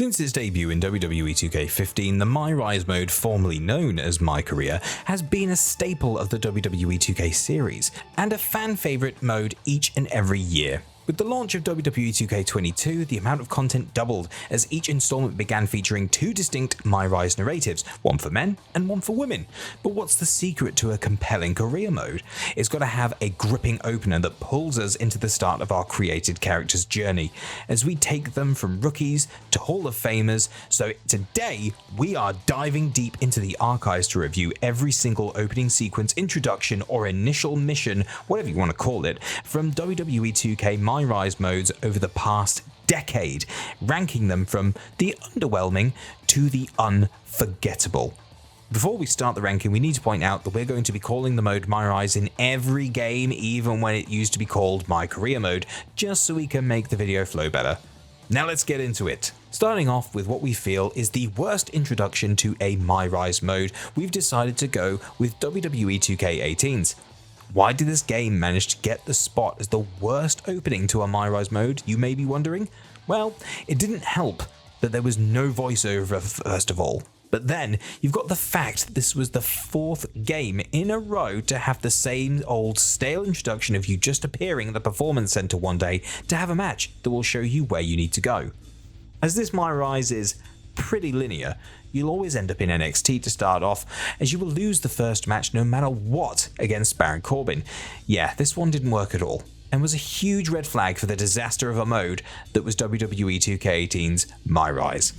Since its debut in WWE 2K15, the MyRise mode, formerly known as My Career, has been a staple of the WWE 2K series, and a fan favourite mode each and every year. With the launch of WWE 2K22, the amount of content doubled as each installment began featuring two distinct MyRise narratives, one for men and one for women. But what's the secret to a compelling career mode? It's got to have a gripping opener that pulls us into the start of our created character's journey, as we take them from rookies to Hall of Famers. So today, we are diving deep into the archives to review every single opening sequence, introduction, or initial mission, whatever you want to call it, from WWE 2K MyRise modes over the past decade, ranking them from the underwhelming to the unforgettable. Before we start the ranking, we need to point out that we're going to be calling the mode MyRise in every game, even when it used to be called My Career mode, just so we can make the video flow better. Now let's get into it. Starting off with what we feel is the worst introduction to a MyRise mode, we've decided to go with WWE 2K18's. Why did this game manage to get the spot as the worst opening to a MyRise mode, you may be wondering? Well, it didn't help that there was no voiceover first of all. But then, you've got the fact that this was the fourth game in a row to have the same old stale introduction of you just appearing at the Performance Center one day to have a match that will show you where you need to go. As this MyRise is pretty linear, you'll always end up in NXT to start off, as you will lose the first match no matter what against Baron Corbin. Yeah, this one didn't work at all, and was a huge red flag for the disaster of a mode that was WWE 2K18's MyRise.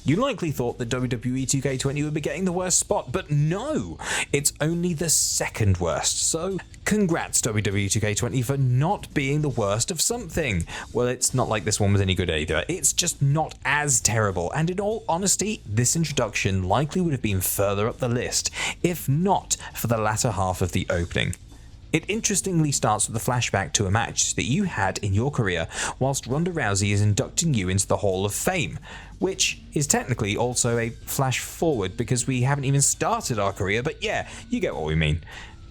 You likely thought that WWE 2K20 would be getting the worst spot, but no! It's only the second worst, so congrats WWE 2K20 for not being the worst of something. Well, it's not like this one was any good either, it's just not as terrible, and in all honesty, this introduction likely would have been further up the list, if not for the latter half of the opening. It interestingly starts with a flashback to a match that you had in your career whilst Ronda Rousey is inducting you into the Hall of Fame, which is technically also a flash forward because we haven't even started our career, but yeah, you get what we mean.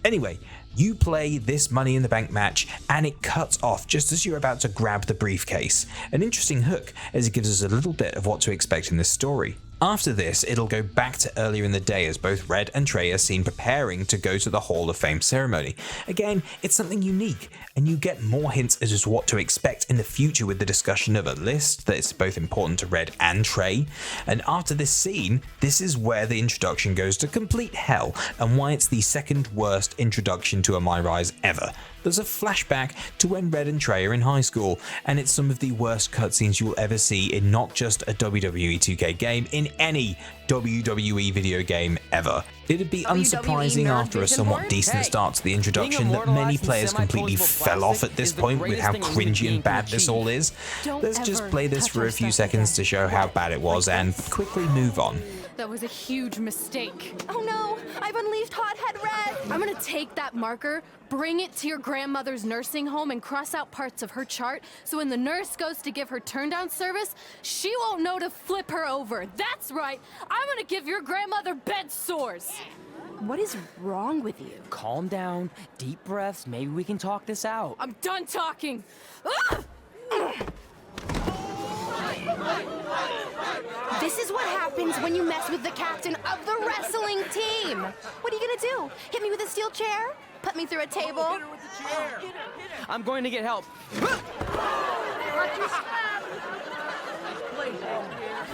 Anyway, you play this Money in the Bank match and it cuts off just as you're about to grab the briefcase. An interesting hook, as it gives us a little bit of what to expect in this story. After this, it'll go back to earlier in the day as both Red and Trey are seen preparing to go to the Hall of Fame ceremony. Again, it's something unique, and you get more hints as to what to expect in the future with the discussion of a list that is both important to Red and Trey. And after this scene, this is where the introduction goes to complete hell, and why it's the second worst introduction to a MyRise ever. There's a flashback to when Red and Trey are in high school, and it's some of the worst cutscenes you will ever see in not just a WWE 2K game, in any WWE video game ever. It'd be unsurprising after a somewhat decent start to the introduction that many players completely fell off at this point with how cringy and bad this all is. Let's just play this for a few seconds to show how bad it was and quickly move on. That was a huge mistake. Oh no, I've unleashed Hothead Red! I'm gonna take that marker, bring it to your grandmother's nursing home and cross out parts of her chart so when the nurse goes to give her turn-down service, she won't know to flip her over. That's right, I'm gonna give your grandmother bed sores. What is wrong with you? Calm down, deep breaths, maybe we can talk this out. I'm done talking. This is what happens when you mess with the captain of the wrestling team. What are you gonna do? Hit me with a steel chair? Put me through a table? Hit her with the chair. I'm going to get help.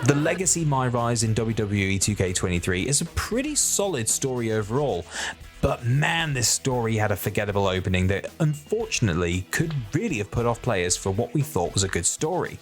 The legacy MyRise in WWE 2K23 is a pretty solid story overall, but man, this story had a forgettable opening that unfortunately could really have put off players for what we thought was a good story.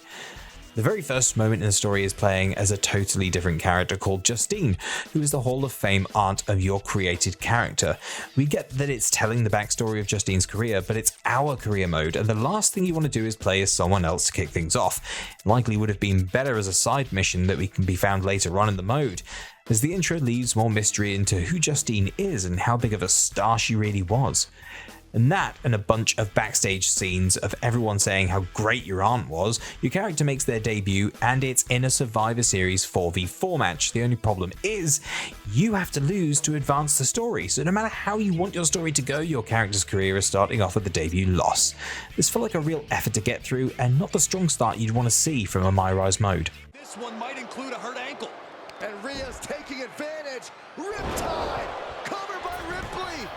The very first moment in the story is playing as a totally different character called Justine, who is the Hall of Fame aunt of your created character. We get that it's telling the backstory of Justine's career, but it's our career mode, and the last thing you want to do is play as someone else to kick things off. It likely would have been better as a side mission that we can be found later on in the mode, as the intro leaves more mystery into who Justine is and how big of a star she really was. And that, and a bunch of backstage scenes of everyone saying how great your aunt was, your character makes their debut, and it's in a Survivor Series 4v4 match. The only problem is, you have to lose to advance the story, so no matter how you want your story to go, your character's career is starting off with a debut loss. This felt like a real effort to get through, and not the strong start you'd want to see from a MyRise mode. this one might include a hurt ankle. And Rhea's taking advantage. Riptide! Covered by Ripley!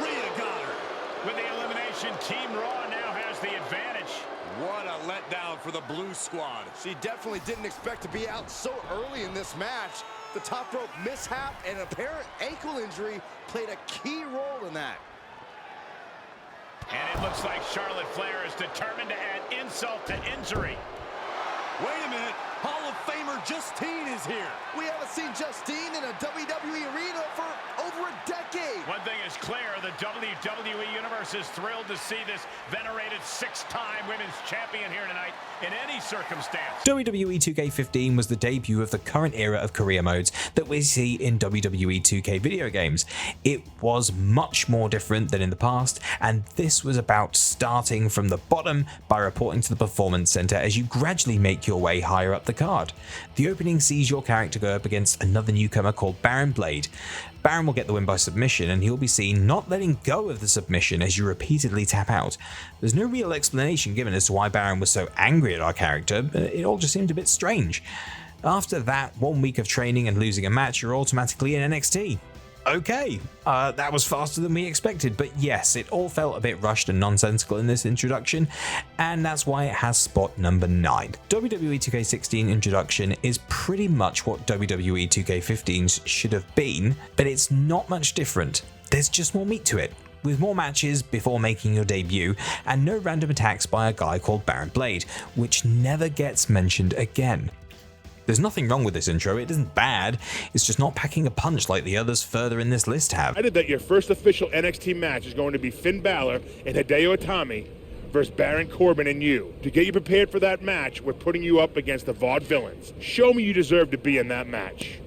Rhea got her. With the elimination, Team Raw now has the advantage. What a letdown for the Blue Squad. She definitely didn't expect to be out so early in this match. The top rope mishap and apparent ankle injury played a key role in that. And it looks like Charlotte Flair is determined to add insult to injury. Wait a minute. Hall of Famer Justine is here. We haven't seen Justine in a WWE arena for over a decade. One thing is clear, the WWE Universe is thrilled to see this venerated 6-time women's champion here tonight in any circumstance. WWE 2K15 was the debut of the current era of career modes that we see in WWE 2K video games. It was much more different than in the past, and this was about starting from the bottom by reporting to the Performance Center as you gradually make your way higher up the card. The opening sees your character go up against another newcomer called Baron Blade. Baron will get the win by submission, and he'll be seen not letting go of the submission as you repeatedly tap out. There's no real explanation given as to why Baron was so angry at our character, but it all just seemed a bit strange. After that 1 week of training and losing a match, you're automatically in NXT. Okay, that was faster than we expected, but yes, it all felt a bit rushed and nonsensical in this introduction, and that's why it has spot number 9. WWE 2K16 introduction is pretty much what WWE 2K15's should have been, but it's not much different. There's just more meat to it, with more matches before making your debut, and no random attacks by a guy called Baron Blade, which never gets mentioned again. There's nothing wrong with this intro, it isn't bad, it's just not packing a punch like the others further in this list have. I did that your first official NXT match is going to be Finn Balor and Hideo Itami versus Baron Corbin and you. To get you prepared for that match, we're putting you up against the Vaudevillains. Show me you deserve to be in that match.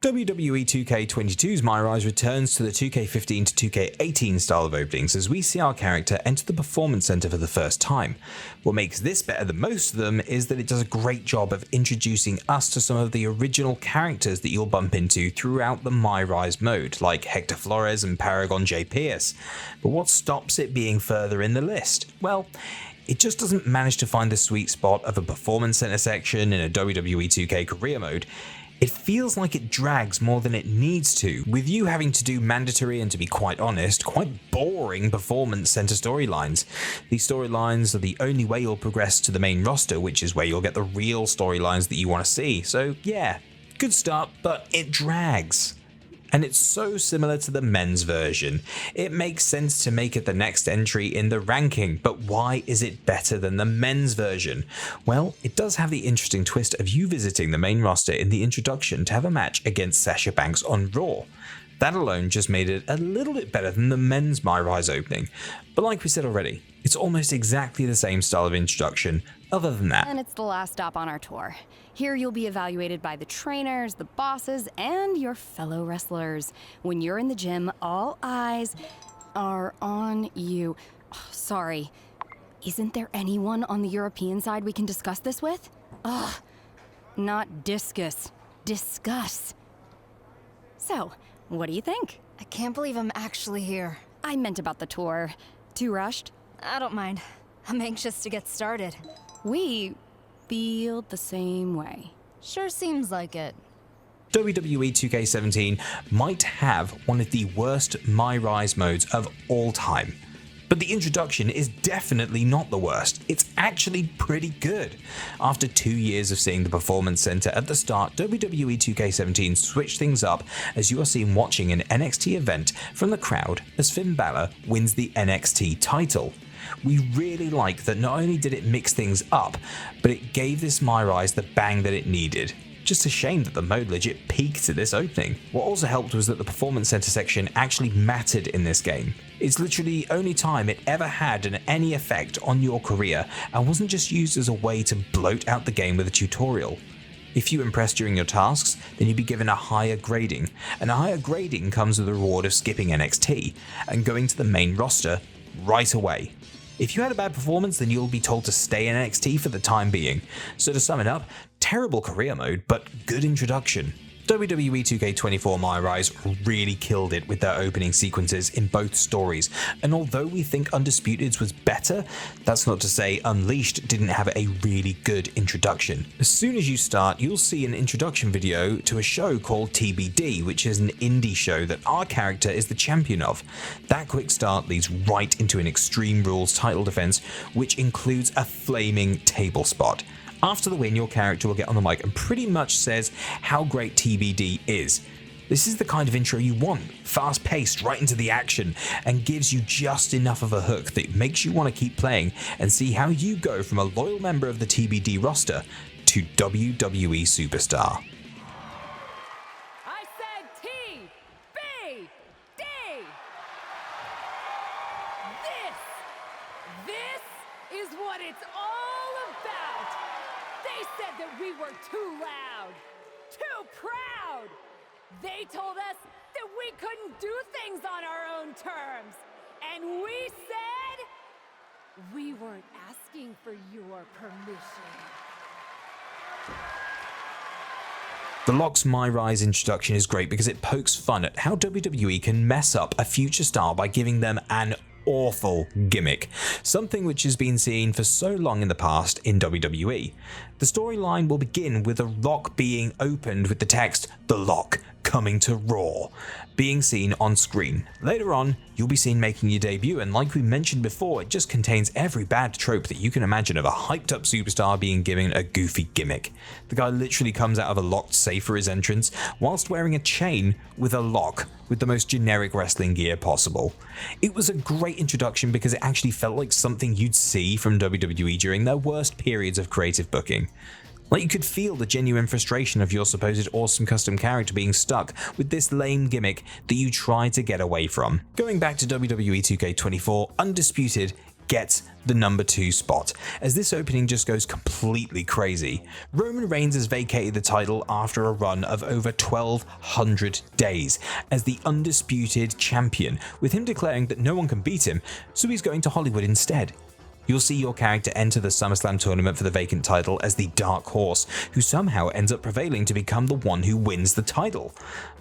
WWE 2K22's MyRise returns to the 2K15 to 2K18 style of openings as we see our character enter the Performance Center for the first time. What makes this better than most of them is that it does a great job of introducing us to some of the original characters that you'll bump into throughout the MyRise mode, like Hector Flores and Paragon J. Pierce. But what stops it being further in the list? Well, it just doesn't manage to find the sweet spot of a Performance Center section in a WWE 2K career mode. It feels like it drags more than it needs to, with you having to do mandatory and, to be quite honest, quite boring Performance Center storylines. These storylines are the only way you'll progress to the main roster, which is where you'll get the real storylines that you want to see. So yeah, good start, but it drags. And it's so similar to the men's version. It makes sense to make it the next entry in the ranking, but why is it better than the men's version? Well, it does have the interesting twist of you visiting the main roster in the introduction to have a match against Sasha Banks on Raw. That alone just made it a little bit better than the men's MyRise opening. But like we said already, it's almost exactly the same style of introduction, other than that. And it's the last stop on our tour. Here you'll be evaluated by the trainers, the bosses, and your fellow wrestlers. When you're in the gym, all eyes are on you. Oh, sorry. Isn't there anyone on the European side we can discuss this with? Ugh. Not discus. Discuss. So, what do you think? I can't believe I'm actually here. I meant about the tour. Too rushed? I don't mind. I'm anxious to get started. We feel the same way. Sure seems like it. WWE 2K17 might have one of the worst MyRise modes of all time. But the introduction is definitely not the worst. It's actually pretty good. After 2 years of seeing the Performance Center at the start, WWE 2K17 switched things up as you are seen watching an NXT event from the crowd as Finn Balor wins the NXT title. We really like that not only did it mix things up, but it gave this MyRise the bang that it needed. Just a shame that the mode legit peaked at this opening. What also helped was that the Performance Center section actually mattered in this game. It's literally the only time it ever had any effect on your career and wasn't just used as a way to bloat out the game with a tutorial. If you impressed during your tasks, then you'd be given a higher grading, and a higher grading comes with the reward of skipping NXT and going to the main roster right away. If you had a bad performance, then you'll be told to stay in NXT for the time being. So to sum it up, terrible career mode, but good introduction. WWE 2K24 MyRise really killed it with their opening sequences in both stories, and although we think Undisputed's was better, that's not to say Unleashed didn't have a really good introduction. As soon as you start, you'll see an introduction video to a show called TBD, which is an indie show that our character is the champion of. That quick start leads right into an Extreme Rules title defense, which includes a flaming table spot. After the win, your character will get on the mic and pretty much says how great TBD is. This is the kind of intro you want, fast-paced, right into the action, and gives you just enough of a hook that makes you want to keep playing and see how you go from a loyal member of the TBD roster to WWE superstar. I said TBD! This is what it's all about! They said that we were too loud, too proud! They told us that we couldn't do things on our own terms. And we said we weren't asking for your permission. The Lock's MyRise introduction is great because it pokes fun at how WWE can mess up a future star by giving them an awful gimmick, something which has been seen for so long in the past in WWE. The storyline will begin with The Lock being opened with the text, "The Lock coming to Raw," being seen on screen. Later on, you'll be seen making your debut, and like we mentioned before, it just contains every bad trope that you can imagine of a hyped up superstar being given a goofy gimmick. The guy literally comes out of a locked safe for his entrance, whilst wearing a chain with a lock with the most generic wrestling gear possible. It was a great introduction because it actually felt like something you'd see from WWE during their worst periods of creative booking. Like you could feel the genuine frustration of your supposed awesome custom character being stuck with this lame gimmick that you tried to get away from. Going back to WWE 2K24, Undisputed gets the number 2 spot, as this opening just goes completely crazy. Roman Reigns has vacated the title after a run of over 1,200 days as the undisputed champion, with him declaring that no one can beat him, so he's going to Hollywood instead. You'll see your character enter the SummerSlam tournament for the vacant title as the Dark Horse, who somehow ends up prevailing to become the one who wins the title.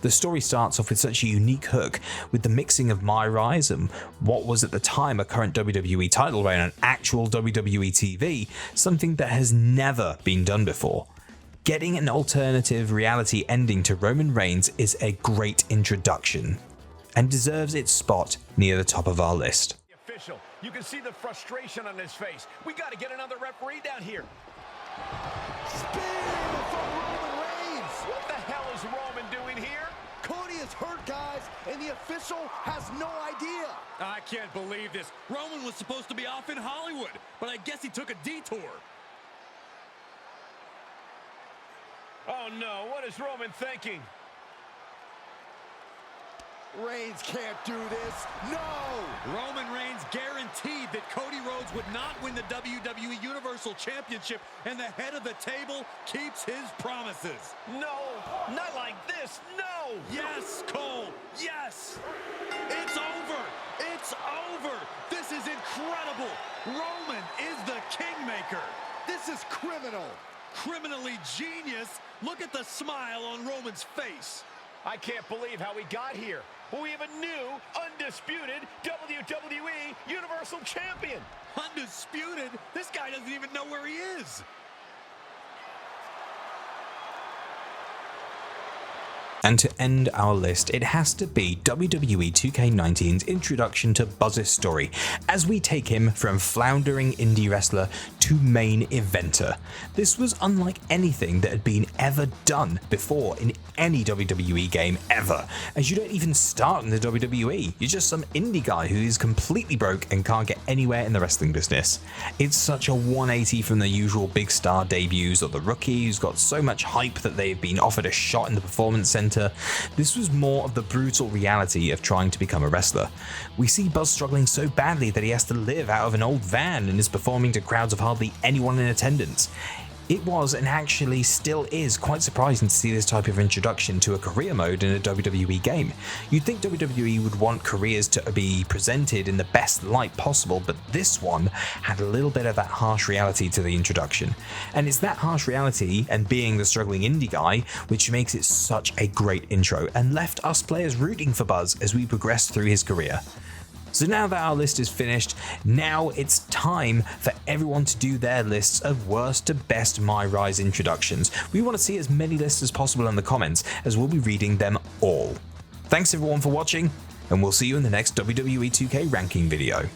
The story starts off with such a unique hook, with the mixing of MyRise and what was at the time a current WWE title reign on actual WWE TV, something that has never been done before. Getting an alternative reality ending to Roman Reigns is a great introduction, and deserves its spot near the top of our list. You can see the frustration on his face. We got to get another referee down here. Spear from Roman Reigns. What the hell is Roman doing here? Cody is hurt, guys, and the official has no idea. I can't believe this. Roman was supposed to be off in Hollywood, but I guess he took a detour. Oh no, what is Roman thinking? Reigns can't do this. No! Roman Reigns guaranteed that Cody Rhodes would not win the WWE Universal Championship, and the head of the table keeps his promises. No, not like this, no! Yes, Cole, yes! It's over! It's over! This is incredible! Roman is the kingmaker! This is criminal! Criminally genius! Look at the smile on Roman's face! I can't believe how we got here. We have a new, undisputed WWE Universal Champion. Undisputed? This guy doesn't even know where he is. And to end our list, it has to be WWE 2K19's introduction to Buzz's story, as we take him from floundering indie wrestler to main eventer. This was unlike anything that had been ever done before in any WWE game ever, as you don't even start in the WWE, you're just some indie guy who is completely broke and can't get anywhere in the wrestling business. It's such a 180 from the usual big star debuts or the rookie who's got so much hype that they've been offered a shot in the performance center. This was more of the brutal reality of trying to become a wrestler. We see Buzz struggling so badly that he has to live out of an old van and is performing to crowds of hardly anyone in attendance. It was, and actually still is, quite surprising to see this type of introduction to a career mode in a WWE game. You'd think WWE would want careers to be presented in the best light possible, but this one had a little bit of that harsh reality to the introduction. And it's that harsh reality and being the struggling indie guy which makes it such a great intro and left us players rooting for Buzz as we progressed through his career. So now that our list is finished, now it's time for everyone to do their lists of worst to best MyRise introductions. We want to see as many lists as possible in the comments, as we'll be reading them all. Thanks everyone for watching, and we'll see you in the next WWE 2K ranking video.